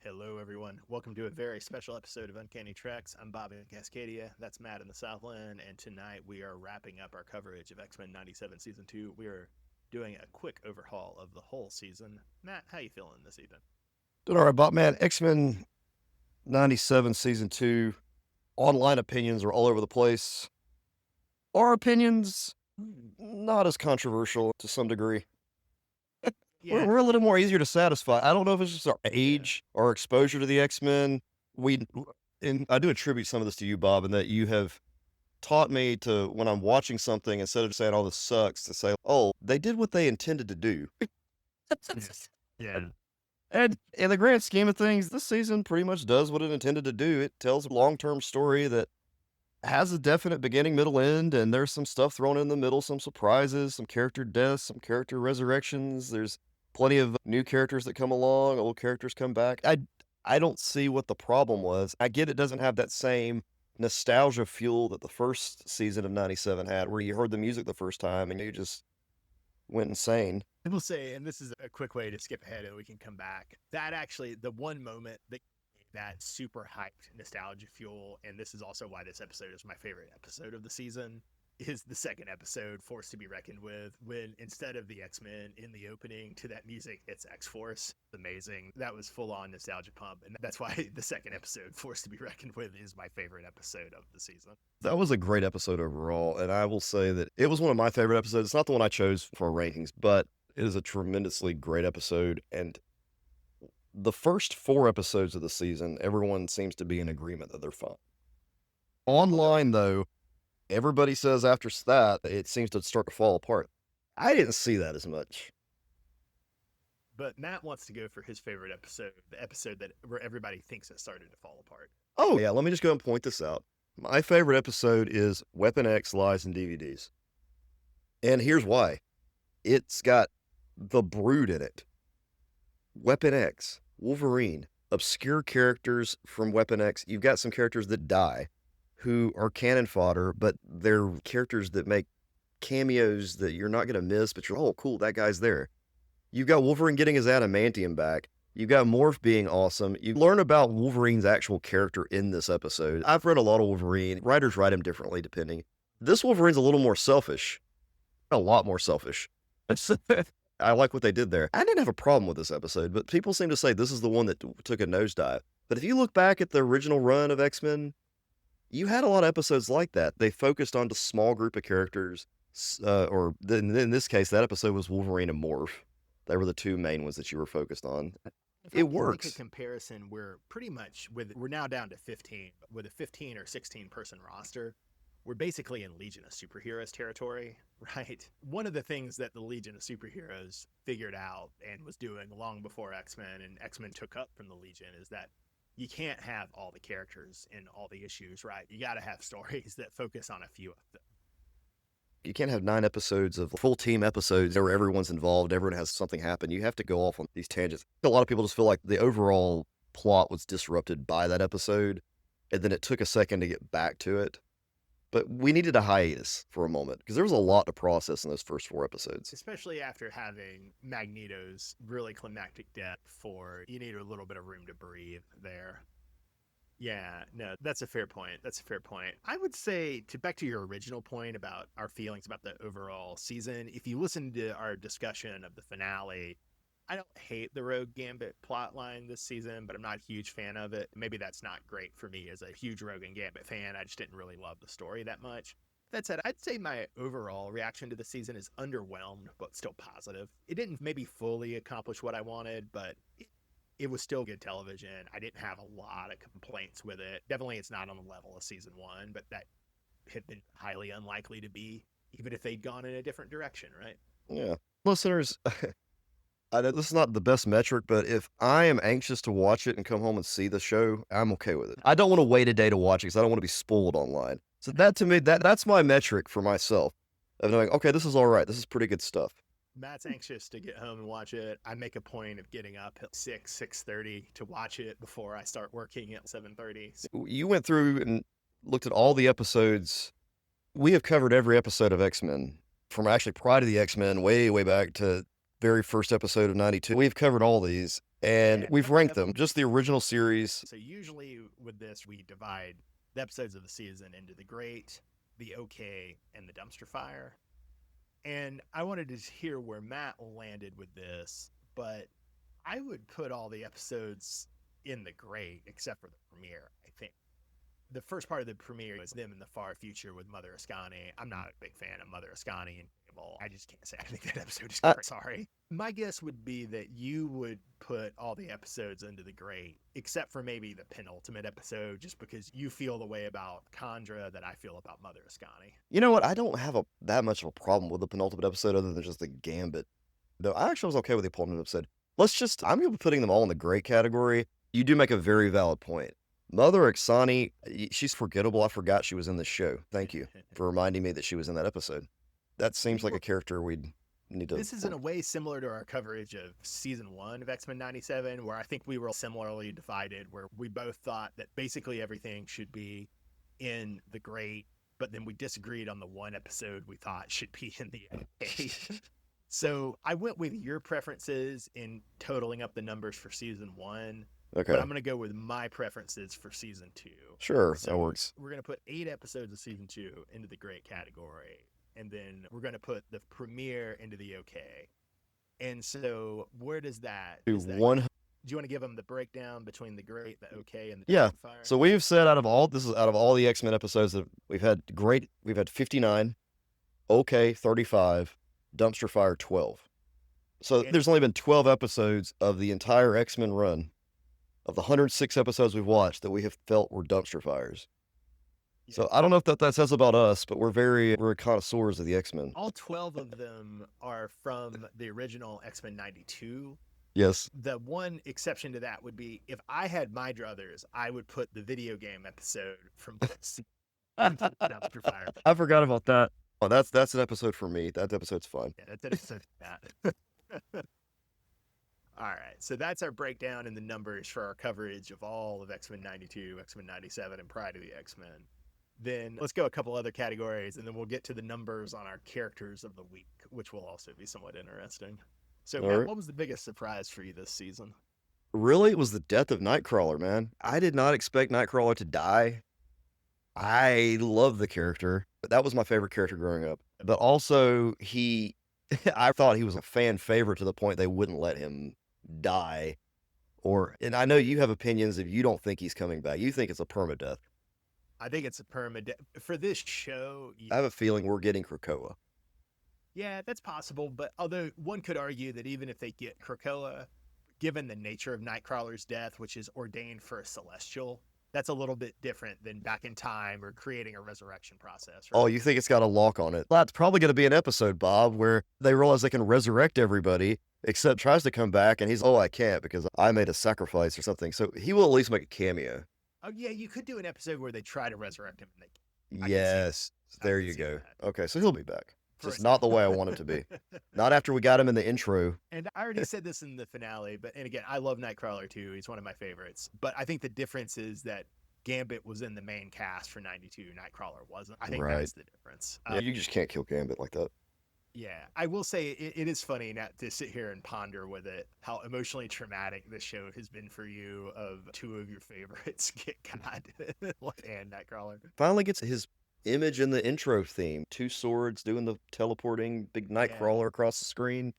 Hello, everyone. Welcome to a very special episode of Uncanny Treks. I'm Bob in Cascadia. That's Matt in the Southland. And tonight we are wrapping up our coverage of X-Men 97 Season 2. We are doing a quick overhaul of the whole season. Matt, how you feeling this evening? Doing all right, Bob, man. X-Men 97 Season 2. Online opinions are all over the place. Our opinions, not as controversial to some degree. We're, Yeah, we're a little more easier to satisfy. I don't know if it's just our yeah. age, our exposure to the X-Men. And I do attribute some of this to you, Bob, in that you have taught me to, when I'm watching something, instead of saying, oh, this sucks, to say, oh, they did what they intended to do. Yeah. And in the grand scheme of things, this season pretty much does what it intended to do. It tells a long-term story that has a definite beginning, middle, end, and there's some stuff thrown in the middle, some surprises, some character deaths, some character resurrections. There's plenty of new characters that come along, old characters come back. I don't see what the problem was. I get it doesn't have that same nostalgia fuel that the first season of 97 had, where you heard the music the first time and you just went insane. I will say, and this is a quick way to skip ahead and we can come back. That actually, the one moment that super hyped nostalgia fuel, and this is also why this episode is my favorite episode of the season, is the second episode, Force to be Reckoned With, when instead of the X-Men in the opening to that music, it's X-Force. Amazing. That was full-on nostalgia pump, and that's why the second episode, Force to be Reckoned With, is my favorite episode of the season. That was a great episode overall, and I will say that it was one of my favorite episodes. It's not the one I chose for rankings, but it is a tremendously great episode, and the first 4 episodes of the season, everyone seems to be in agreement that they're fun. Online, though, everybody says after that, it seems to start to fall apart. I didn't see that as much. But Matt wants to go for his favorite episode, the episode that where everybody thinks it started to fall apart. Oh, yeah, let me just go and point this out. My favorite episode is Weapon X Lies and DVDs. And here's why. It's got the Brood in it. Weapon X, Wolverine, obscure characters from Weapon X. You've got some characters that die who are cannon fodder, but they're characters that make cameos that you're not going to miss, but you're, oh, cool, that guy's there. You've got Wolverine getting his adamantium back. You've got Morph being awesome. You learn about Wolverine's actual character in this episode. I've read a lot of Wolverine. Writers write him differently depending. This Wolverine's a little more selfish. A lot more selfish. I like what they did there. I didn't have a problem with this episode, but people seem to say this is the one that took a nosedive. But if you look back at the original run of X-Men, you had a lot of episodes like that. They focused on a small group of characters, in this case, that episode was Wolverine and Morph. They were the two main ones that you were focused on. If I It can make a works. comparison, we're pretty much we're now down to 15, but with a 15 or 16 person roster, we're basically in Legion of Superheroes territory, right? One of the things that the Legion of Superheroes figured out and was doing long before X-Men and X-Men took up from the Legion is that you can't have all the characters in all the issues, right? You got to have stories that focus on a few of them. You can't have 9 episodes of full team episodes where everyone's involved, everyone has something happen. You have to go off on these tangents. A lot of people just feel like the overall plot was disrupted by that episode, and then it took a second to get back to it. But we needed a hiatus for a moment because there was a lot to process in those first 4 episodes. Especially after having Magneto's really climactic death you need a little bit of room to breathe there. Yeah, no, that's a fair point. That's a fair point. I would say back to your original point about our feelings about the overall season, if you listen to our discussion of the finale, I don't hate the Rogue Gambit plotline this season, but I'm not a huge fan of it. Maybe that's not great for me as a huge Rogue and Gambit fan. I just didn't really love the story that much. That said, I'd say my overall reaction to the season is underwhelmed, but still positive. It didn't maybe fully accomplish what I wanted, but it was still good television. I didn't have a lot of complaints with it. Definitely it's not on the level of season 1, but that had been highly unlikely to be, even if they'd gone in a different direction, right? Yeah. Listeners, I know this is not the best metric, but if I am anxious to watch it and come home and see the show, I'm okay with it. I don't want to wait a day to watch it because I don't want to be spoiled online. So that to me, that's my metric for myself of knowing, okay, this is all right. This is pretty good stuff. Matt's anxious to get home and watch it. I make a point of getting up at 6:30 to watch it before I start working at 7:30. You went through and looked at all the episodes. We have covered every episode of X-Men from actually prior to the X-Men, way, way back to very first episode of 92. We've covered all these. And Yeah, we've how many ranked of them? them. Just the original series. So usually with this, we divide the episodes of the season into the great, the okay, and the dumpster fire. And I wanted to hear where Matt landed with this, but I would put all the episodes in the great except for the premiere, I think. The first part of the premiere was them in the far future with Mother Ascani. I'm not a big fan of Mother Ascani and Cable. I just can't say I think that episode is I, great. Sorry. My guess would be that you would put all the episodes into the great, except for maybe the penultimate episode, just because you feel the way about Chandra that I feel about Mother Ascani. you know what? I don't have that much of a problem with the penultimate episode other than just the gambit. Though I actually was okay with the penultimate episode. I'm going to be putting them all in the great category. You do make a very valid point. Mother Ixani, she's forgettable. I forgot she was in this show. Thank you for reminding me that she was in that episode. That seems like a character we'd need to. This is in a way similar to our coverage of season 1 of X-Men 97, where I think we were similarly divided, where we both thought that basically everything should be in the great, but then we disagreed on the one episode we thought should be in the A. So I went with your preferences in totaling up the numbers for season 1, Okay. but I'm going to go with my preferences for season 2. Sure, So that works. we're going to put 8 episodes of season 2 into the great category, and then we're going to put the premiere into the okay. And so where does that? Do Is that one. do you want to give them the breakdown between the great, the okay, and the Yeah. fire? So we've said out of all the X-Men episodes that we've had 59, okay 35, dumpster fire 12. So And there's only been 12 episodes of the entire X-Men run of the 106 episodes we've watched that we have felt were dumpster fires. So I don't know if that says about us, but we're connoisseurs of the X-Men. all 12 of them are from the original X-Men 92. Yes. The one exception to that would be if I had my druthers, I would put the video game episode from dumpster fire. I forgot about that. Oh, that's an episode for me. That episode's fun. Yeah, that's an episode for that. All right, so that's our breakdown in the numbers for our coverage of all of X-Men 92, X-Men 97, and Pride of the X-Men. Then let's go a couple other categories, and then we'll get to the numbers on our characters of the week, which will also be somewhat interesting. So, Matt, what was the biggest surprise for you this season? Really, it was the death of Nightcrawler, man. I did not expect Nightcrawler to die. I love the character, but that was my favorite character growing up. But also, I thought he was a fan favorite to the point they wouldn't let him die. And I know you have opinions if you don't think he's coming back. You think it's a permadeath. I think it's a permadeath. For this show, I have a feeling we're getting Krakoa. Yeah, that's possible. But although one could argue that even if they get Krakoa, given the nature of Nightcrawler's death, which is ordained for a Celestial, that's a little bit different than back in time or creating a resurrection process. Right? Oh, you think it's got a lock on it? That's probably going to be an episode, Bob, where they realize they can resurrect everybody, except tries to come back, and I can't because I made a sacrifice or something. So he will at least make a cameo. Oh, yeah, you could do an episode where they try to resurrect him. Yes, there you go. Okay, so he'll be back. Just not the way I want it to be. Not Not after we got him in the intro. And I already said this in the finale, and again, I love Nightcrawler too. He's one of my favorites. But I think the difference is that Gambit was in the main cast for 92. Nightcrawler wasn't. I think that's the difference. Yeah, you just can't kill Gambit like that. Yeah, I will say it is funny now to sit here and ponder with it how emotionally traumatic this show has been for you. Of two of your favorites get God and Nightcrawler. Finally gets his image in the intro theme. 2 swords doing the teleporting big Nightcrawler across the screen.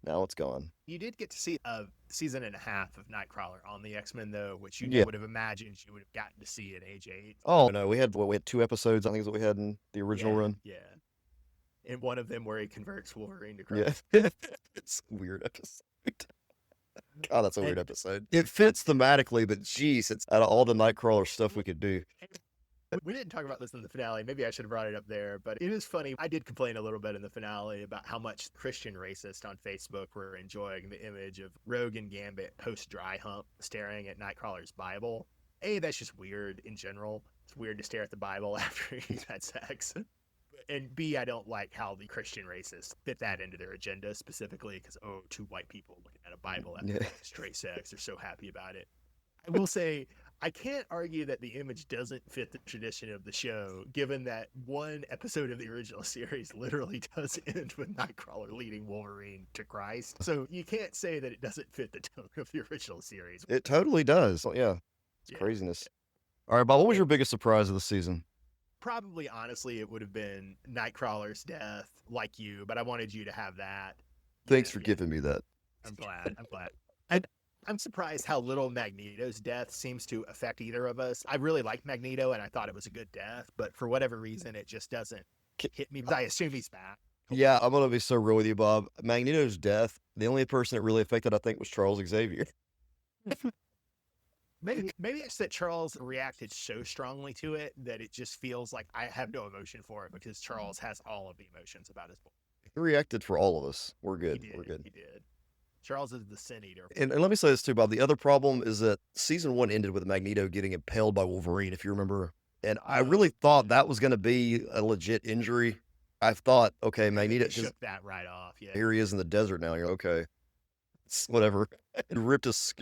Now it's gone. You did get to see a season and a half of Nightcrawler on the X-Men, though, which you would have imagined you would have gotten to see at age 8. Oh, no, we had 2 episodes, I think is what we had in the original run. Yeah. And one of them where he converts Wolverine to Christ. Yeah. It's a weird episode. God, that's a weird episode. It fits thematically, but geez, it's out of all the Nightcrawler stuff we could do. We didn't talk about this in the finale. Maybe I should have brought it up there, but it is funny. I did complain a little bit in the finale about how much Christian racists on Facebook were enjoying the image of Rogue and Gambit post-dry hump staring at Nightcrawler's Bible. A, that's just weird in general. It's weird to stare at the Bible after he's had sex. And B, I don't like how the Christian racists fit that into their agenda specifically because, 2 white people looking at a Bible after straight sex. They're so happy about it. I will say, I can't argue that the image doesn't fit the tradition of the show, given that one episode of the original series literally does end with Nightcrawler leading Wolverine to Christ. So you can't say that it doesn't fit the tone of the original series. It totally does. Yeah, it's Yeah. craziness. All right, Bob, what was And your biggest surprise of the season? probably, honestly, it would have been Nightcrawler's death, like you, but I wanted you to have that. Thanks Yeah, for yeah. giving me that. I'm glad. I'm glad. And I'm surprised how little Magneto's death seems to affect either of us. I really liked Magneto and I thought it was a good death, but for whatever reason, it just doesn't hit me. I assume he's back. Yeah, I'm gonna be so real with you, Bob. Magneto's death, the only person it really affected, I think, was Charles Xavier. Maybe it's that Charles reacted so strongly to it that it just feels like I have no emotion for it because Charles has all of the emotions about his boy. He reacted for all of us. We're He good. did. We're good. He did. Charles is the sin eater. And let me say this too, Bob. The other problem is that season one ended with Magneto getting impaled by Wolverine, if you remember. And I really thought that was going to be a legit injury. I thought, okay, Magneto, shook that right off. Yeah. here he is in the desert now. You're okay. It's whatever. He ripped his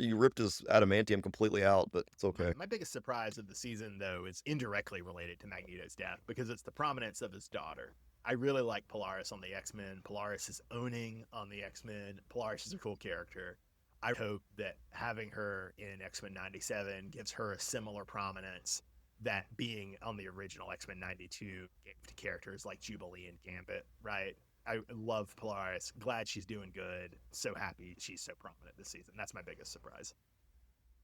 adamantium completely out, but it's okay. My biggest surprise of the season, though, is indirectly related to Magneto's death because it's the prominence of his daughter. I really like Polaris on the X-Men. Polaris is owning on the X-Men. Polaris is a cool character. I hope that having her in X-Men 97 gives her a similar prominence that being on the original X-Men 92 gave to characters like Jubilee and Gambit, right? I love Polaris. Glad she's doing good. So happy she's so prominent this season. That's my biggest surprise.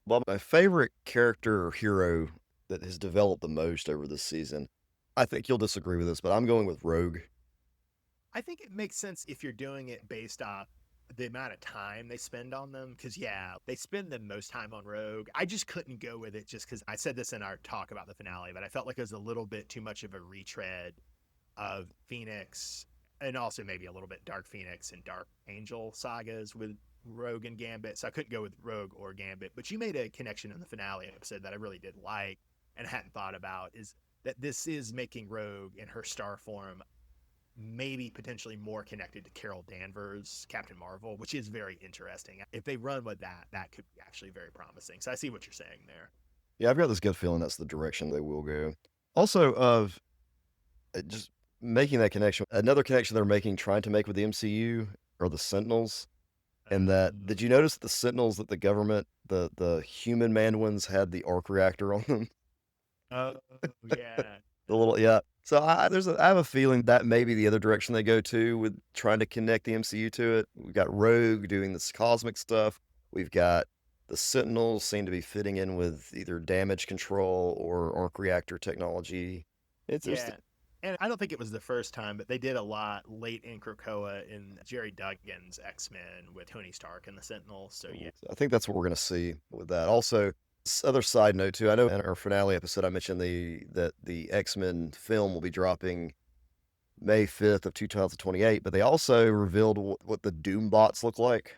Well, my favorite character or hero that has developed the most over this season, I think you'll disagree with this, but I'm going with Rogue. I think it makes sense if you're doing it based off the amount of time they spend on them. Because, yeah, they spend the most time on Rogue. I just couldn't go with it just because I said this in our talk about the finale, but I felt like it was a little bit too much of a retread of Phoenix and also maybe a little bit Dark Phoenix and Dark Angel sagas with Rogue and Gambit. So I couldn't go with Rogue or Gambit. But you made a connection in the finale episode that I really did like and hadn't thought about is that this is making Rogue in her star form maybe potentially more connected to Carol Danvers, Captain Marvel, which is very interesting. If they run with that, that could be actually very promising. So I see what you're saying there. Yeah, I've got this gut feeling that's the direction they will go. Also, of just making that connection, another connection they're making, trying to make with the MCU are the Sentinels. And that, did you notice the Sentinels that the government, the human man ones, had the arc reactor on them? Oh, yeah. The little, yeah. So I have a feeling that may be the other direction they go to with trying to connect the MCU to it. We've got Rogue doing this cosmic stuff. We've got the Sentinels seem to be fitting in with either damage control or arc reactor technology. Yeah. And I don't think it was the first time, but they did a lot late in Krakoa in Jerry Duggan's X-Men with Tony Stark and the Sentinels. So, yeah. I think that's what we're going to see with that. Also, other side note too, I know in our finale episode I mentioned that the X-Men film will be dropping May 5th of 2028, but they also revealed what the Doom bots look like.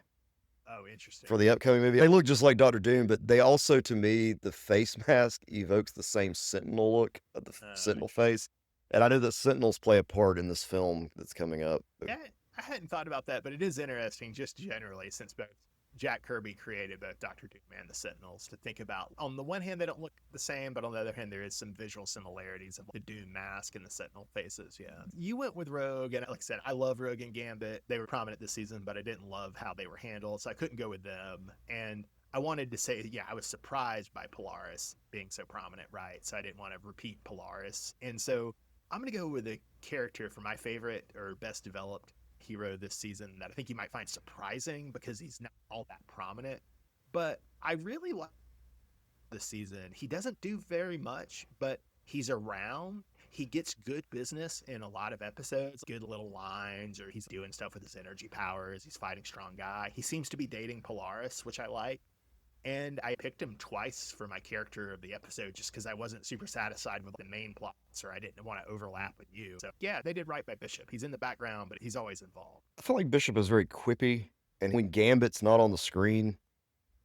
Oh, interesting. For the upcoming movie. They look just like Doctor Doom, but they also, to me, the face mask evokes the same Sentinel look of the Sentinel face. And I know that Sentinels play a part in this film that's coming up. Yeah, I hadn't thought about that, but it is interesting just generally since both Jack Kirby created both Doctor Doom and the Sentinels to think about. On the one hand, they don't look the same, but on the other hand, there is some visual similarities of the Doom mask and the Sentinel faces. Yeah. You went with Rogue, and like I said, I love Rogue and Gambit. They were prominent this season, but I didn't love how they were handled, so I couldn't go with them. And I wanted to say, yeah, I was surprised by Polaris being so prominent, right? So I didn't want to repeat Polaris. And so I'm going to go with a character for my favorite or best developed hero this season that I think you might find surprising because he's not all that prominent. But I really like this season. He doesn't do very much, but he's around. He gets good business in a lot of episodes, good little lines, or he's doing stuff with his energy powers. He's fighting strong guy. He seems to be dating Polaris, which I like. And I picked him twice for my character of the episode just because I wasn't super satisfied with the main plots or I didn't want to overlap with you. So, yeah, they did right by Bishop. He's in the background, but he's always involved. I feel like Bishop is very quippy, and when Gambit's not on the screen,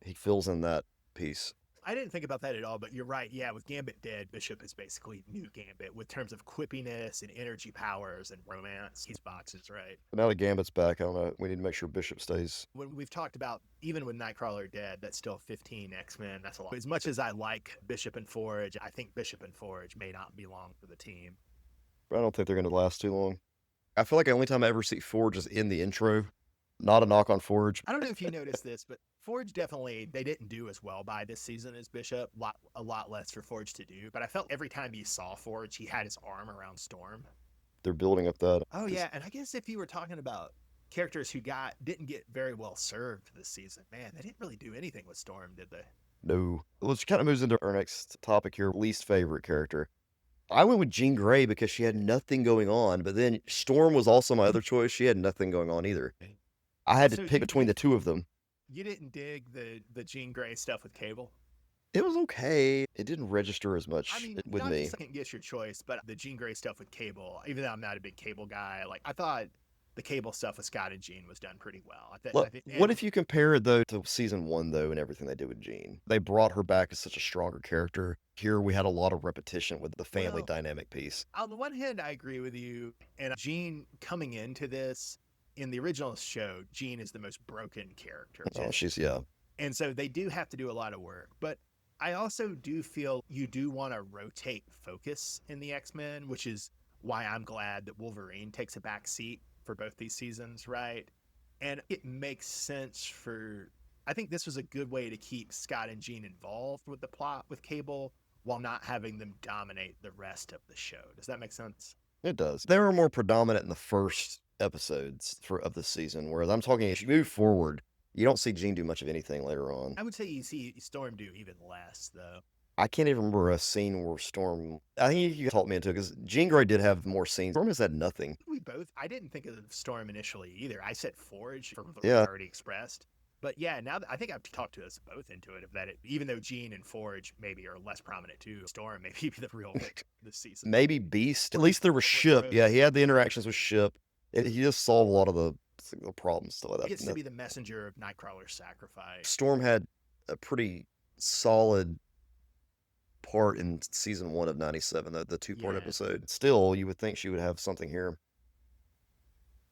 he fills in that piece. I didn't think about that at all, but you're right. Yeah, with Gambit dead, Bishop is basically new Gambit with terms of quippiness and energy powers and romance. He's boxes, right? But now that Gambit's back, I don't know. We need to make sure Bishop stays. When we've talked about, even with Nightcrawler dead, that's still 15 X-Men. That's a lot. As much as I like Bishop and Forge, I think Bishop and Forge may not be long for the team. But I don't think they're going to last too long. I feel like the only time I ever see Forge is in the intro. Not a knock on Forge. I don't know if you noticed this, but Forge definitely, they didn't do as well by this season as Bishop. A lot less for Forge to do. But I felt every time you saw Forge, he had his arm around Storm. They're building up that. Oh, yeah. And I guess if you were talking about characters who didn't get very well served this season, man, they didn't really do anything with Storm, did they? No. Which kind of moves into our next topic here, least favorite character. I went with Jean Grey because she had nothing going on, but then Storm was also my other choice. She had nothing going on either. I had to pick between the two of them. You didn't dig the Jean Grey stuff with Cable? It was okay. It didn't register as much with not me. to second guess your choice, but the Jean Grey stuff with Cable, even though I'm not a big Cable guy, like I thought the Cable stuff with Scott and Jean was done pretty well. What if you compare it though to season 1 though and everything they did with Jean? They brought her back as such a stronger character. Here we had a lot of repetition with the family dynamic piece. On the one hand, I agree with you, and Jean coming into this in the original show, Jean is the most broken character. Oh, and so they do have to do a lot of work, but I also do feel you do want to rotate focus in the X-Men, which is why I'm glad that Wolverine takes a back seat for both these seasons, right? And it makes sense I think this was a good way to keep Scott and Jean involved with the plot with Cable while not having them dominate the rest of the show. Does that make sense? It does. They were more predominant in the first episodes of the season, whereas I'm talking, if you move forward, you don't see Jean do much of anything later on. I would say you see Storm do even less, though. I can't even remember a scene where Storm... I think you talked me into it, because Jean Grey did have more scenes. Storm has had nothing. I didn't think of Storm initially either. I said Forge for what we already expressed. But yeah, now I think I've talked to us both into it, even though Jean and Forge maybe are less prominent too, Storm may be the real victim this season. Maybe Beast. At least there was Ship. Yeah, he had the interactions with Ship. He just solved a lot of the problems still. He gets to be the messenger of Nightcrawler's sacrifice. Storm had a pretty solid part in season 1 of 97, the 2-part episode. Still, you would think she would have something here.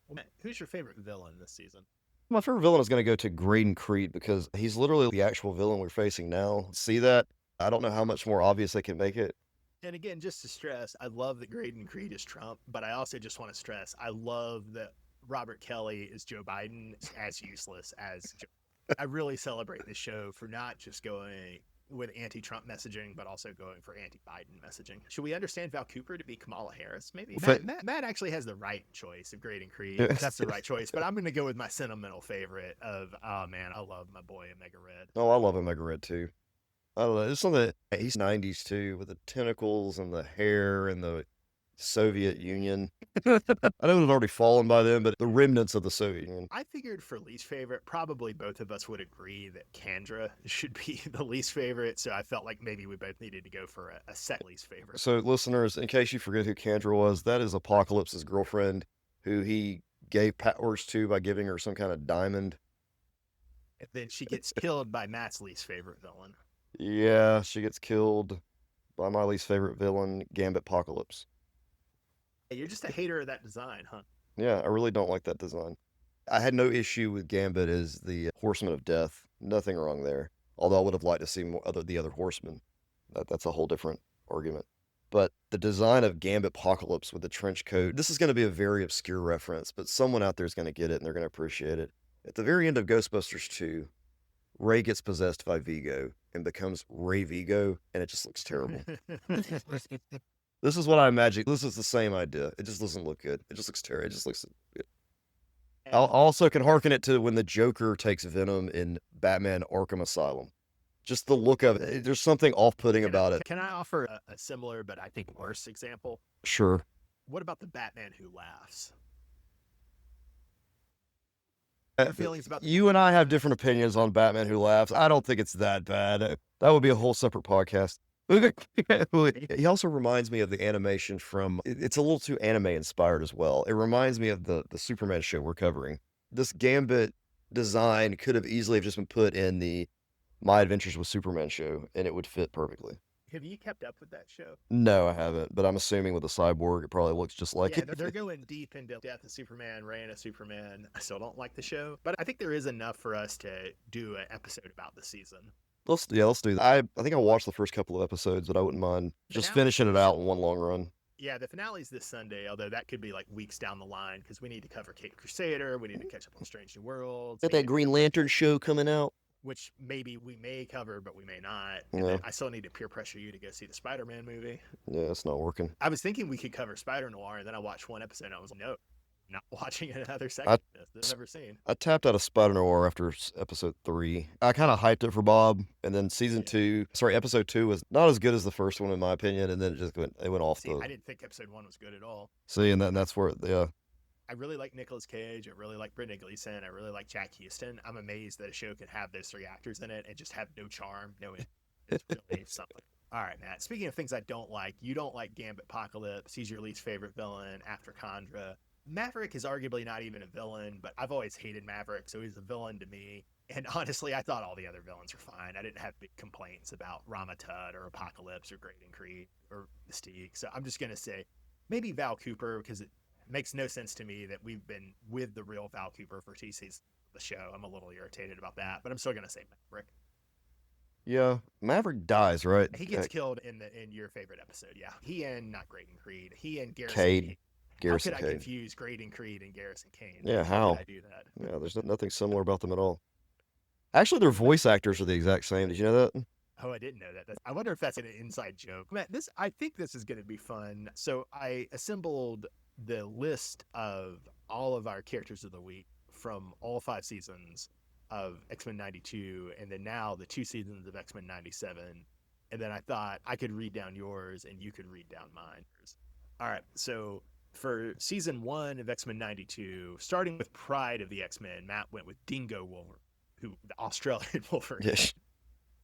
Well, who's your favorite villain this season? My favorite villain is going to go to Graydon Creed because he's literally the actual villain we're facing now. See that? I don't know how much more obvious they can make it. And again, just to stress, I love that Graydon Creed is Trump, but I also just want to stress, I love that Robert Kelly is Joe Biden, as useless as Joe. I really celebrate this show for not just going with anti-Trump messaging, but also going for anti-Biden messaging. Should we understand Val Cooper to be Kamala Harris? Maybe Matt actually has the right choice of Graydon Creed. That's the right choice, but I'm going to go with my sentimental favorite of, oh man, I love my boy Omega Red. Oh, I love Omega Red too. I don't know. It's something he's 90s too, with the tentacles and the hair and the Soviet Union. I know it had already fallen by then, but the remnants of the Soviet Union. I figured for least favorite, probably both of us would agree that Kendra should be the least favorite. So I felt like maybe we both needed to go for a set least favorite. So listeners, in case you forget who Kendra was, that is Apocalypse's girlfriend who he gave powers to by giving her some kind of diamond. And then she gets killed by Matt's least favorite villain. Yeah, she gets killed by my least favorite villain, Gambit Apocalypse. You're just a hater of that design, huh? Yeah, I really don't like that design. I had no issue with Gambit as the Horseman of Death. Nothing wrong there. Although I would have liked to see the other Horsemen. That's a whole different argument. But the design of Gambit Apocalypse with the trench coat, this is going to be a very obscure reference, but someone out there is going to get it and they're going to appreciate it. At the very end of Ghostbusters 2, Ray gets possessed by Vigo and becomes Ray Vigo, and it just looks terrible. This is what I imagine. This is the same idea. It just doesn't look good. It just looks terrible. It just looks good. I also can hearken it to when the Joker takes Venom in Batman Arkham Asylum. Just the look of it. There's something off-putting about it. Can I offer a similar, but I think worse example? Sure. What about the Batman Who Laughs? Feelings about you and I have different opinions on Batman Who Laughs. I don't think it's that bad. That would be a whole separate podcast. He also reminds me of the animation from, it's a little too anime inspired as well. It reminds me of the Superman show we're covering. This Gambit design could have easily just been put in the My Adventures with Superman show, and it would fit perfectly. Have you kept up with that show? No, I haven't, but I'm assuming with the cyborg, it probably looks just like Yeah, it. they're going deep into Death of Superman, Reign of Superman. I still don't like the show, but I think there is enough for us to do an episode about the season. Let's do that. I think I watched the first couple of episodes, but I wouldn't mind just finishing it out in one long run. Yeah, the finale's this Sunday, although that could be like weeks down the line because we need to cover Cape Crusader, we need to catch up on Strange New Worlds. Got that Green Lantern show coming out, which maybe we may cover, but we may not. And Yeah. then I still need to peer pressure you to go see the Spider-Man movie. Yeah, it's not working. I was thinking we could cover Spider Noir, and then I watched one episode, and I was like, no, not watching another second of this. I've never seen. I tapped out of Spider Noir after episode 3. I kind of hyped it for Bob, and then episode 2 was not as good as the first one in my opinion, and then it went off. I didn't think episode 1 was good at all. See, and that's where, yeah. I really like Nicolas Cage. I really like Brendan Gleeson. I really like Jack Houston. I'm amazed that a show could have those 3 actors in it and just have no charm. No, it's really something. All right, Matt. Speaking of things I don't like, you don't like Gambit Apocalypse. He's your least favorite villain after Kandra. Maverick is arguably not even a villain, but I've always hated Maverick, so he's a villain to me. And honestly, I thought all the other villains were fine. I didn't have big complaints about Rama Tut or Apocalypse or Graydon Creed or Mystique. So I'm just going to say maybe Val Cooper, because it makes no sense to me that we've been with the real Val Cooper for 2 seasons of the show. I'm a little irritated about that, but I'm still going to say Maverick. Yeah, Maverick dies, right? He gets killed in your favorite episode, yeah. He and, not Graydon Creed, he and Garrison Cade. Garrison how could I confuse Graydon Creed and Garrison Kane? Yeah, how? Did I do that? Yeah, there's nothing similar about them at all. Actually, their voice actors are the exact same. Did you know that? Oh, I didn't know that. I wonder if that's an inside joke. Man, I think this is going to be fun. So I assembled the list of all of our characters of the week from all 5 seasons of X-Men 92, and then now the 2 seasons of X-Men 97. And then I thought I could read down yours and you could read down mine. All right, so for season 1 of X-Men 92, starting with Pride of the X-Men, Matt went with Dingo Wolverine, the Australian Wolverine. Yes.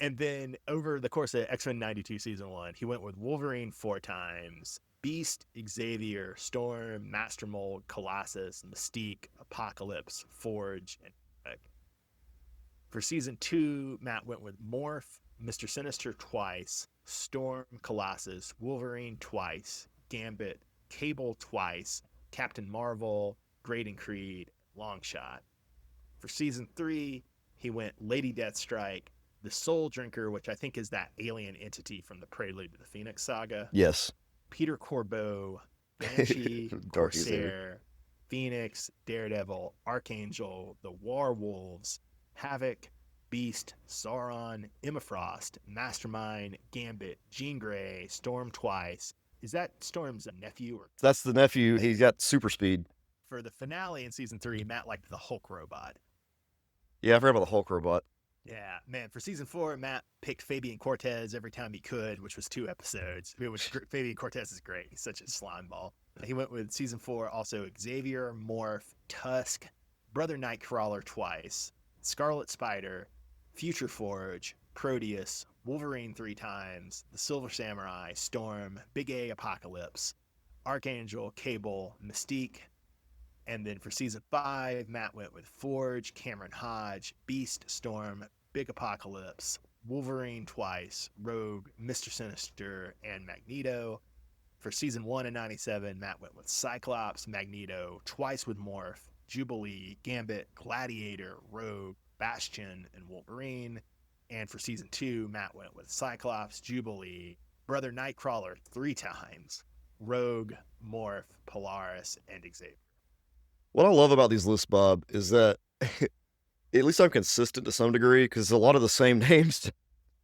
And then over the course of X-Men 92 season 1, he went with Wolverine 4 times, Beast, Xavier, Storm, Master Mold, Colossus, Mystique, Apocalypse, Forge, and Epic. For season 2, Matt went with Morph, Mr. Sinister twice, Storm, Colossus, Wolverine twice, Gambit, Cable twice, Captain Marvel, Graydon Creed, Longshot. For season 3, he went Lady Deathstrike, the Soul Drinker, which I think is that alien entity from the Prelude to the Phoenix Saga. Yes. Peter Corbeau, Banshee, Corsair, Phoenix, Daredevil, Archangel, the Warwolves, Havoc, Beast, Sauron, Emma Frost, Mastermind, Gambit, Jean Grey, Storm twice. Is that Storm's nephew? That's the nephew. He's got super speed. For the finale in season 3, Matt liked the Hulk robot. Yeah, I forgot about the Hulk robot. Yeah, man. For season 4, Matt picked Fabian Cortez every time he could, which was 2 episodes. Fabian Cortez is great. He's such a slime ball. He went with season 4 also Xavier, Morph, Tusk, Brother Nightcrawler twice, Scarlet Spider, Future Forge, Proteus, Wolverine 3 times, the Silver Samurai, Storm, Big A Apocalypse, Archangel, Cable, Mystique. And then for season 5, Matt went with Forge, Cameron Hodge, Beast, Storm, Big Apocalypse, Wolverine twice, Rogue, Mr. Sinister, and Magneto. For season 1 in 97, Matt went with Cyclops, Magneto, twice with Morph, Jubilee, Gambit, Gladiator, Rogue, Bastion, and Wolverine. And for season 2, Matt went with Cyclops, Jubilee, Brother Nightcrawler 3 times, Rogue, Morph, Polaris, and Xavier. What I love about these lists, Bob, is that at least I'm consistent to some degree because it's a lot of the same names,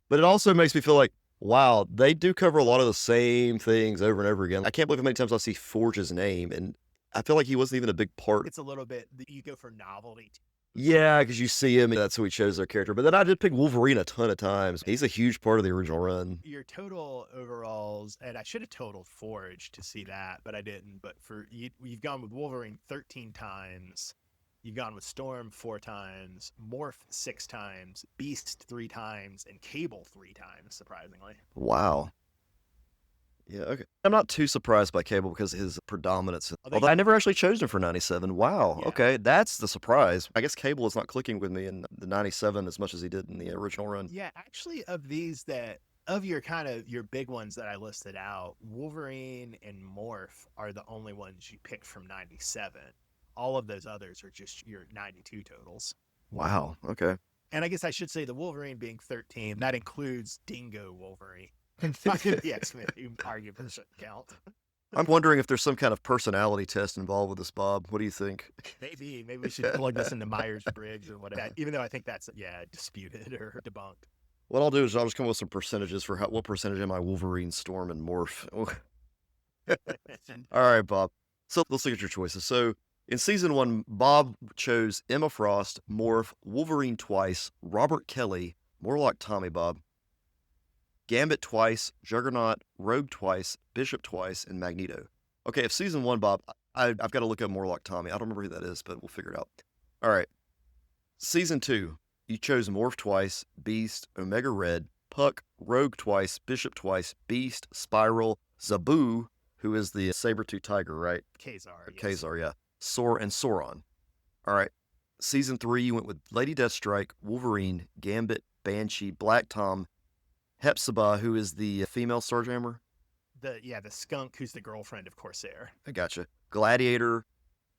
but it also makes me feel like, wow, they do cover a lot of the same things over and over again. I can't believe how many times I see Forge's name, and I feel like he wasn't even a big part. It's a little bit, you go for novelty. Yeah, because you see him, and that's who he chose their character. But then I did pick Wolverine a ton of times. He's a huge part of the original run. Your total overalls, and I should have totaled Forge to see that, but I didn't. But for you've gone with Wolverine 13 times. You've gone with Storm 4 times, Morph 6 times, Beast 3 times, and Cable 3 times, surprisingly. Wow. Yeah, okay. I'm not too surprised by Cable because of his predominance. Although, Although I never actually chose him for 97. Wow. yeah, Okay, that's the surprise. I guess Cable is not clicking with me in the 97 as much as he did in the original run. yeah, actually, of these that of your kind of your big ones that I listed out, Wolverine and Morph are the only ones you picked from 97. All of those others are just your 92 totals. Wow. Okay. And I guess I should say the Wolverine being 13, that includes Dingo Wolverine. The X-Men, who arguably shouldn't count. I'm wondering if there's some kind of personality test involved with this, Bob. What do you think? Maybe we should plug this into Myers-Briggs or whatever. Even though I think that's disputed or debunked. What I'll do is I'll just come up with some percentages for what percentage am I Wolverine, Storm, and Morph. All right, Bob. So let's look at your choices. So in season 1, Bob chose Emma Frost, Morph, Wolverine twice, Robert Kelly, Morlock Tommy Bob, Gambit twice, Juggernaut, Rogue twice, Bishop twice, and Magneto. Okay, if season 1, Bob, I've got to look up Morlock Tommy. I don't remember who that is, but we'll figure it out. All right. Season 2, you chose Morph twice, Beast, Omega Red, Puck, Rogue twice, Bishop twice, Beast, Spiral, Zabu, who is the saber-tooth tiger, right? Kazar. Yes. Kazar, yeah. Sor and Sauron. All right. Season 3, you went with Lady Deathstrike, Wolverine, Gambit, Banshee, Black Tom, Hepzibah, who is the female Starjammer. The skunk who's the girlfriend of Corsair. I gotcha. Gladiator,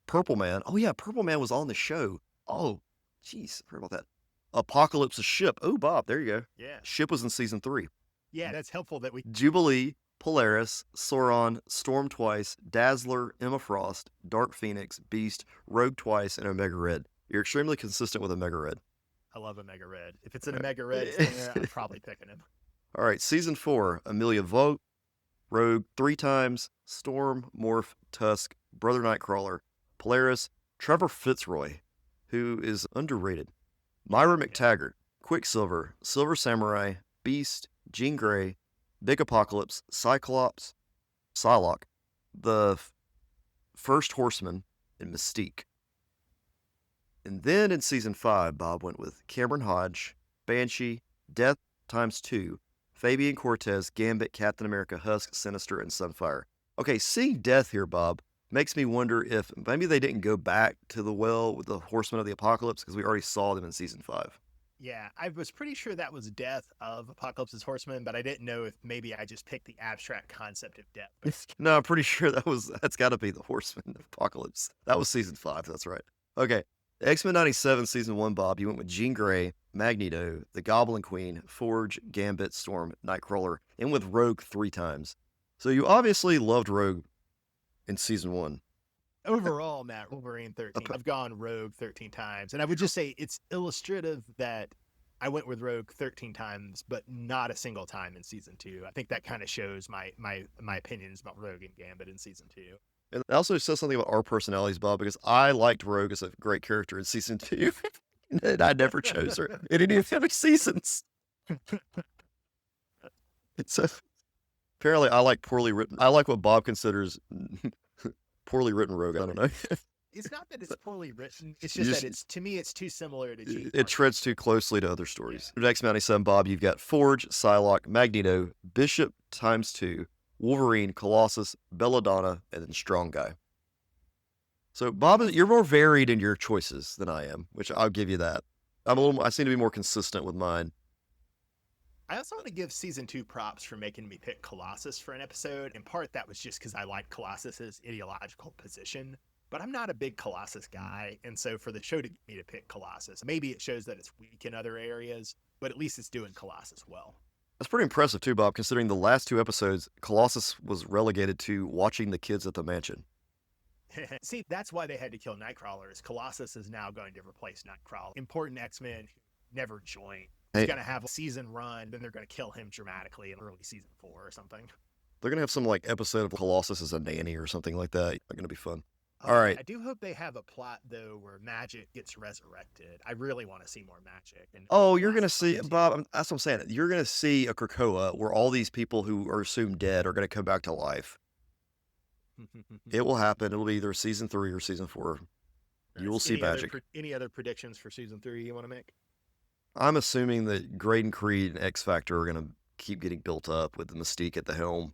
Purple Man. Oh yeah, Purple Man was on the show. Oh, jeez, I forgot about that. Apocalypse's ship. Oh, Bob, there you go. Yeah. Ship was in season 3. Yeah, that's helpful that we. Jubilee, Polaris, Sauron, Storm twice, Dazzler, Emma Frost, Dark Phoenix, Beast, Rogue twice, and Omega Red. You're extremely consistent with Omega Red. I love Omega Red. If it's an Omega Red stinger, I'm probably picking him. All right, season 4, Amelia Vogt, Rogue 3 times, Storm, Morph, Tusk, Brother Nightcrawler, Polaris, Trevor Fitzroy, who is underrated, Myra McTaggart, Quicksilver, Silver Samurai, Beast, Jean Grey, Big Apocalypse, Cyclops, Psylocke, the First Horseman, and Mystique. And then in season 5, Bob went with Cameron Hodge, Banshee, Death times 2, Fabian Cortez, Gambit, Captain America, Husk, Sinister, and Sunfire. Okay, seeing Death here, Bob, makes me wonder if maybe they didn't go back to the well with the Horsemen of the Apocalypse because we already saw them in season 5. Yeah, I was pretty sure that was Death of Apocalypse's Horsemen, but I didn't know if maybe I just picked the abstract concept of death. No, I'm pretty sure that's got to be the Horsemen of Apocalypse. That was season 5. That's right. Okay, X-Men 97 season 1, Bob. You went with Jean Grey, Magneto, the Goblin Queen, Forge, Gambit, Storm, Nightcrawler, and with Rogue 3 times. So you obviously loved Rogue in season 1. Overall, Matt, Wolverine 13. I've gone Rogue 13 times. And I would just say it's illustrative that I went with Rogue 13 times, but not a single time in season 2. I think that kind of shows my opinions about Rogue and Gambit in season 2. And it also says something about our personalities, Bob, because I liked Rogue as a great character in season 2. And I never chose her in any of the other seasons. So apparently I like poorly written. I like what Bob considers poorly written Rogue. I don't know. It's not that it's poorly written. It's just that to me, it's too similar to Gene. It treads too closely to other stories. Yeah. Next 97, Bob, you've got Forge, Psylocke, Magneto, Bishop times 2, Wolverine, Colossus, Belladonna, and then Strong Guy. So, Bob, you're more varied in your choices than I am, which I'll give you that. I seem to be more consistent with mine. I also want to give season 2 props for making me pick Colossus for an episode. In part, that was just because I liked Colossus's ideological position, but I'm not a big Colossus guy. And so for the show to get me to pick Colossus, maybe it shows that it's weak in other areas, but at least it's doing Colossus well. That's pretty impressive too, Bob, considering the last 2 episodes, Colossus was relegated to watching the kids at the mansion. See, that's why they had to kill Nightcrawler, is Colossus is now going to replace Nightcrawler. Important X-Men who never joined. He's going to have a season run, then they're going to kill him dramatically in early season 4 or something. They're going to have some episode of Colossus as a nanny or something like that. It's going to be fun. All right. I do hope they have a plot, though, where magic gets resurrected. I really want to see more magic. And you're going to see, Bob, that's what I'm saying. You're going to see a Krakoa where all these people who are assumed dead are going to come back to life. It will happen. It'll be either season 3 or season 4. You will see magic. Any other predictions for season 3 you want to make? I'm assuming that Graydon Creed and X Factor are going to keep getting built up with the Mystique at the helm.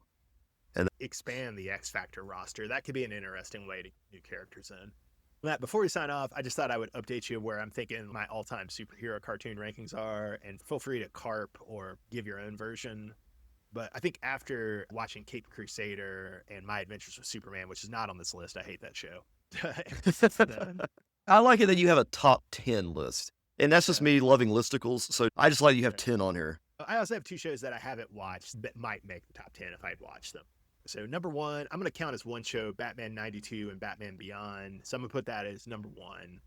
And expand the X Factor roster. That could be an interesting way to get new characters in. Matt, before we sign off, I just thought I would update you where I'm thinking my all-time superhero cartoon rankings are, and feel free to carp or give your own version. But I think after watching Cape Crusader and My Adventures with Superman, which is not on this list, I hate that show. I like it that you have a top 10 list. And that's just Yeah. me loving listicles. So I just like you have 10 on here. I also have two shows that I haven't watched that might make the top 10 if I'd watched them. So number one, I'm going to count as one show, Batman 92 and Batman Beyond. So I'm going to put that as number one.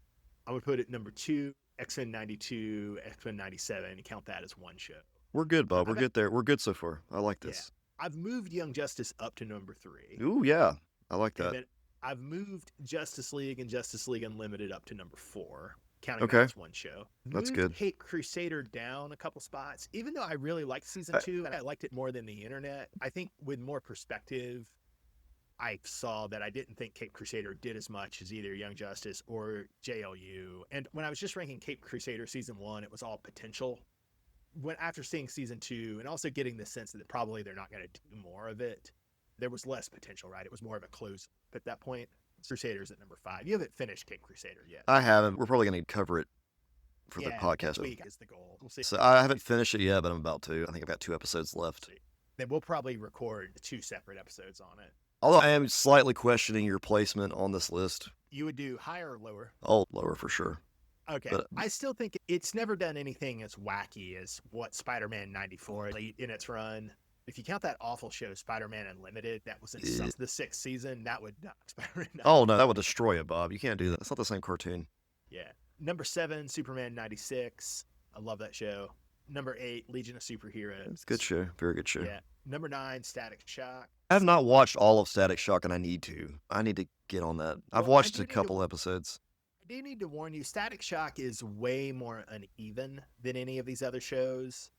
I'm going to put it number two, X-Men 92, X-Men 97, and count that as one show. We're good, Bob. We're good there. We're good so far. I like this. Yeah. I've moved Young Justice up to number three. Ooh, yeah. I like that. And then I've moved Justice League and Justice League Unlimited up to number four, counting that as one show. That's moved good. Cape Crusader down a couple spots, even though I really liked season two and I liked it more than the internet. I think with more perspective, I saw that I didn't think Cape Crusader did as much as either Young Justice or JLU. And when I was just ranking Cape Crusader season one, it was all potential. When after seeing season two and also getting the sense that probably they're not going to do more of it, there was less potential, right? It was more of a close at that point. Crusaders at number five. You haven't finished Cape Crusader yet. I haven't. We're probably going to cover it for the podcast. Next week is the goal. We'll see. So I haven't finished it yet, but I'm about to. I think I've got 2 episodes left. Then we'll probably record 2 separate episodes on it. Although I am slightly questioning your placement on this list. You would do higher or lower? Oh, lower for sure. Okay. But I still think it's never done anything as wacky as what Spider-Man 94 late in its run. If you count that awful show, Spider-Man Unlimited, that was in the 6th season, that would knock Spider-Man. Oh, no, that would destroy it, Bob. You can't do that. It's not the same cartoon. Yeah. Number 7, Superman 96. I love that show. Number 8, Legion of Superheroes. It's a good show. Very good show. Yeah. Number 9, Static Shock. I have not watched all of Static Shock, and I need to. I need to get on that. I've watched a couple episodes. I do need to warn you, Static Shock is way more uneven than any of these other shows.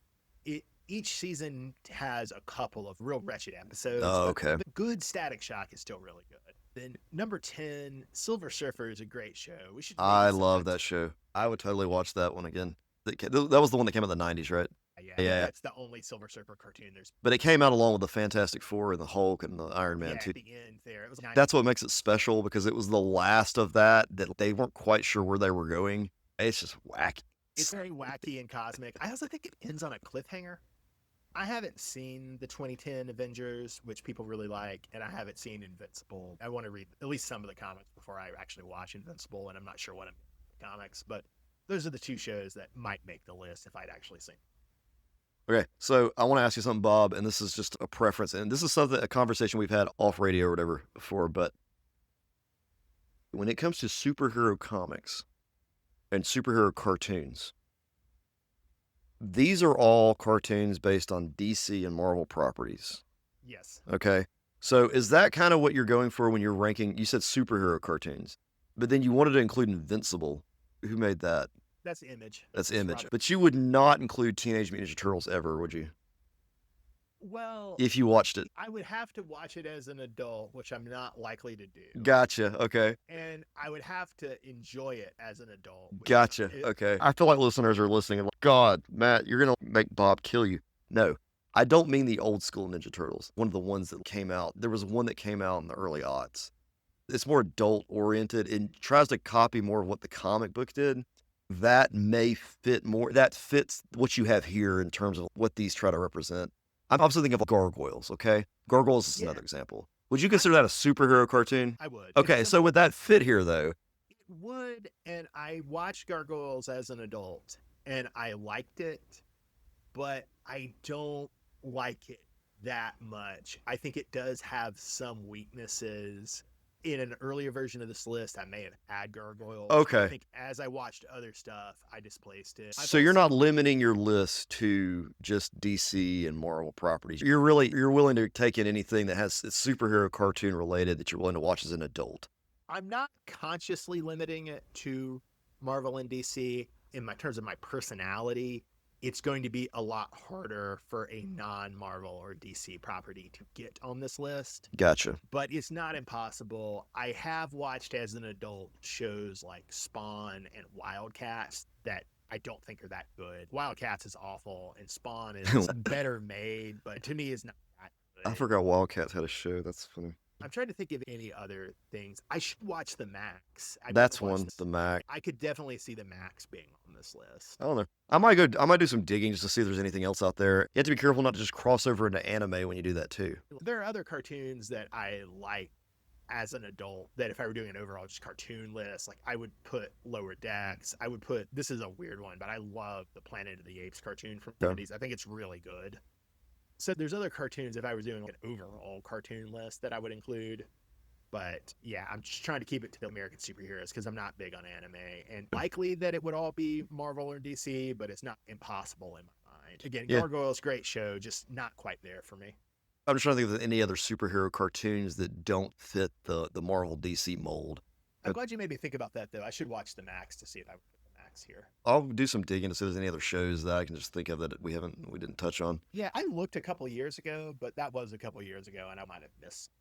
Each season has a couple of real wretched episodes. Oh, okay. But good Static Shock is still really good. Then number 10, Silver Surfer is a great show. I love that show. I would totally watch that one again. That was the one that came out in the 90s, right? Yeah. That's the only Silver Surfer cartoon there's. But it came out along with the Fantastic Four and the Hulk and the Iron Man too. At the end there. It was That's what makes it special, because it was the last of that they weren't quite sure where they were going. It's just wacky. It's very wacky and cosmic. I also think it ends on a cliffhanger. I haven't seen the 2010 Avengers, which people really like, and I haven't seen Invincible. I want to read at least some of the comics before I actually watch Invincible, and I'm not sure what I'm in the comics, but those are the 2 shows that might make the list if I'd actually seen. Okay, so I want to ask you something, Bob, and this is just a preference, and this is a conversation we've had off radio or whatever before, but when it comes to superhero comics and superhero cartoons, these are all cartoons based on DC and Marvel properties. Yes. Okay, so is that kind of what you're going for when you're ranking? You said superhero cartoons, but then you wanted to include Invincible. Who made that? That's Image. That's Image. But you would not include Teenage Mutant Ninja Turtles ever, would you? Well, if you watched it. I would have to watch it as an adult, which I'm not likely to do. Gotcha. Okay. And I would have to enjoy it as an adult. Gotcha. Okay. I feel like listeners are listening and like, God, Matt, you're going to make Bob kill you. No, I don't mean the old school Ninja Turtles. One of the ones that came out. There was one that came out in the early aughts. It's more adult oriented and tries to copy more of what the comic book did. That may fit more. That fits what you have here in terms of what these try to represent. I'm also thinking of Gargoyles, okay? Gargoyles is another example. Would you consider that a superhero cartoon? I would. Okay, so would that fit here, though? It would, and I watched Gargoyles as an adult, and I liked it, but I don't like it that much. I think it does have some weaknesses. In an earlier version of this list, I may have had Gargoyles. Okay. I think as I watched other stuff, I displaced it. So you're not limiting your list to just DC and Marvel properties. You're willing to take in anything that has it's superhero cartoon related that you're willing to watch as an adult. I'm not consciously limiting it to Marvel and DC. In terms of my personality, it's going to be a lot harder for a non-Marvel or DC property to get on this list. Gotcha. But it's not impossible. I have watched as an adult shows like Spawn and Wildcats that I don't think are that good. Wildcats is awful and Spawn is better made, but to me is not that I good. forgot Wildcats had a show. That's funny. I'm trying to think of any other things. I should watch the Max. I've never That's watched one. this. The Mac. I could definitely see the Max being on this list. I don't know. I might go. I might do some digging just to see if there's anything else out there. You have to be careful not to just cross over into anime when you do that too. There are other cartoons that I like as an adult that if I were doing an overall just cartoon list, like I would put Lower Decks. I would put, this is a weird one, but I love the Planet of the Apes cartoon from the Okay. 70s. I think it's really good. So there's other cartoons if I was doing like an overall cartoon list that I would include. But yeah, I'm just trying to keep it to the American superheroes because I'm not big on anime. And likely that it would all be Marvel or DC, but it's not impossible in my mind. Again, Yeah. Gargoyle's great show, just not quite there for me. I'm just trying to think of any other superhero cartoons that don't fit the Marvel DC mold. I'm glad you made me think about that though. I should watch the Max to see if I would put the Max here. I'll do some digging to see if there's any other shows that I can just think of that we didn't touch on. Yeah, I looked a couple years ago, but that was a couple years ago, and I might have missed.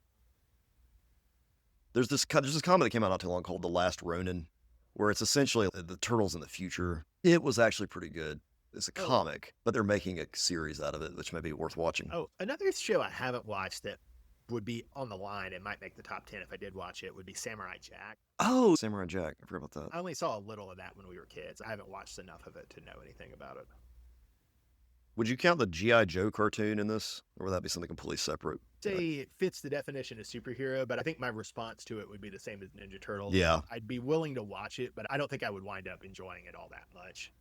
There's this comic that came out not too long called The Last Ronin, where it's essentially the turtles in the future. It was actually pretty good. It's a Oh, comic, but they're making a series out of it, which may be worth watching. oh, another show I haven't watched that would be on the line and might make the top 10 if I did watch it would be Samurai Jack. Oh, Samurai Jack. I forgot about I that. only saw a little of that when we were kids. I haven't watched enough of it to know anything about it. Would you count the G.I. Joe cartoon in this, or would that be something completely separate? Say it fits the definition of superhero, but I think my response to it would be the same as Ninja Turtles. Yeah. I'd be willing to watch it, but I don't think I would wind up enjoying it all that much.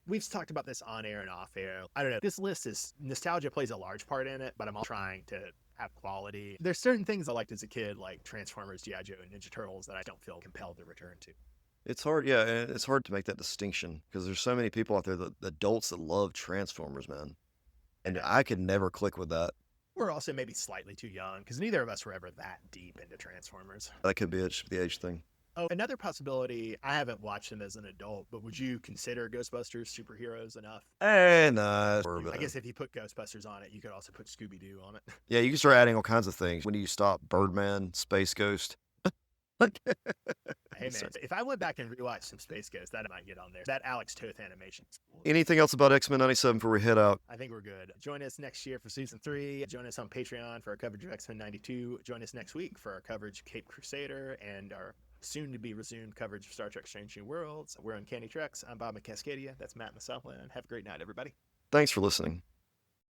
We've talked about this on air and off air. I don't know. This list is nostalgia plays a large part in it, but I'm all trying to have quality. There's certain things I liked as a kid, like Transformers, G.I. Joe, and Ninja Turtles, that I don't feel compelled to return to. It's hard, yeah, and it's hard to make that distinction because there's so many people out there, that adults that love Transformers, man. And I could never click with that. We're also maybe slightly too young because neither of us were ever that deep into Transformers. That could be the age thing. Oh, another possibility, I haven't watched them as an adult, but would you consider Ghostbusters superheroes enough? Nah. I guess if you put Ghostbusters on it, you could also put Scooby Doo on it. Yeah, you can start adding all kinds of things. When do you stop? Birdman, Space Ghost. Like, Hey man, if I went back and rewatched some Space Ghost, that might get on there. That Alex Toth animation is cool. anything else about X-Men 97 before we head out? I think we're good. Join us next year for season 3. Join us on Patreon for our coverage of X-Men 92. Join us next week for our coverage of Cape Crusader and our soon to be resumed coverage of Star Trek Strange New Worlds. We're Uncanny Treks. I'm Bob McCascadia. That's Matt in the Southland. Have a great night, everybody. Thanks for listening.